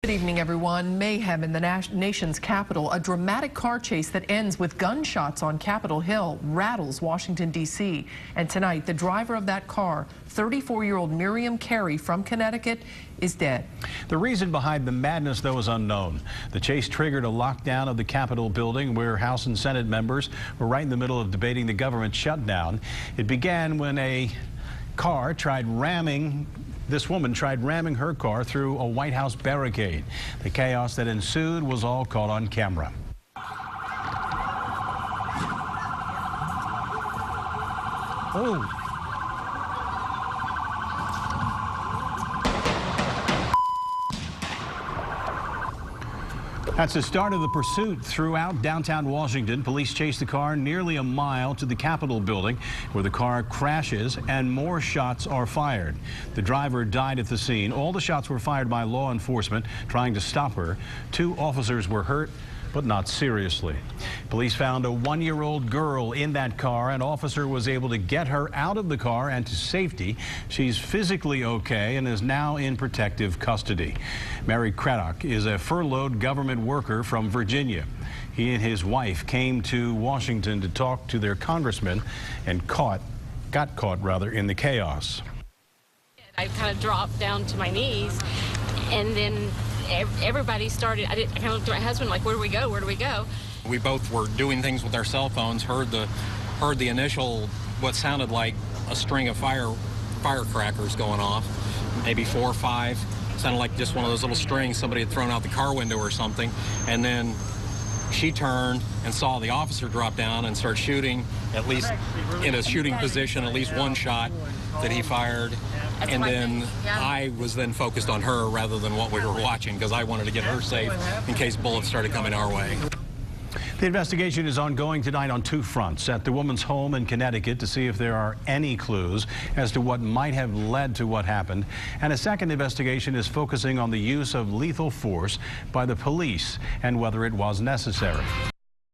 Good evening, everyone. Mayhem in the nation's capital. A dramatic car chase that ends with gunshots on Capitol Hill rattles Washington, D.C. And tonight, the driver of that car, 34-year-old Myriam Kerry from Connecticut, is dead. The reason behind the madness, though, is unknown. The chase triggered a lockdown of the Capitol building where House and Senate members were right in the middle of debating the government shutdown. It began when a car This woman tried ramming her car through a White House barricade. The chaos that ensued was all caught on camera. Oh. That's the start of the pursuit throughout downtown Washington. Police chased the car nearly a mile to the Capitol building, where the car crashes and more shots are fired. The driver died at the scene. All the shots were fired by law enforcement trying to stop her. 2 officers were hurt, but not seriously. Police found a 1-year-old girl in that car. An officer was able to get her out of the car and to safety. She's physically okay and is now in protective custody. Mary Craddock is a furloughed government worker from Virginia. He and his wife came to Washington to talk to their congressman and got caught in the chaos. I kind of dropped down to my knees, and then everybody started. I kind of looked at my husband like, where do we go? Where do we go? We both were doing things with our cell phones, heard the initial, what sounded like a string of firecrackers going off, maybe 4 or 5. Sounded like just one of those little strings somebody had thrown out the car window or something. And then she turned and saw the officer drop down and start shooting, at least in a shooting position, at least 1 shot that he fired. And then I was then focused on her rather than what we were watching, because I wanted to get her safe in case bullets started coming our way. The investigation is ongoing tonight on 2 fronts: at the woman's home in Connecticut to see if there are any clues as to what might have led to what happened, and a second investigation is focusing on the use of lethal force by the police and whether it was necessary.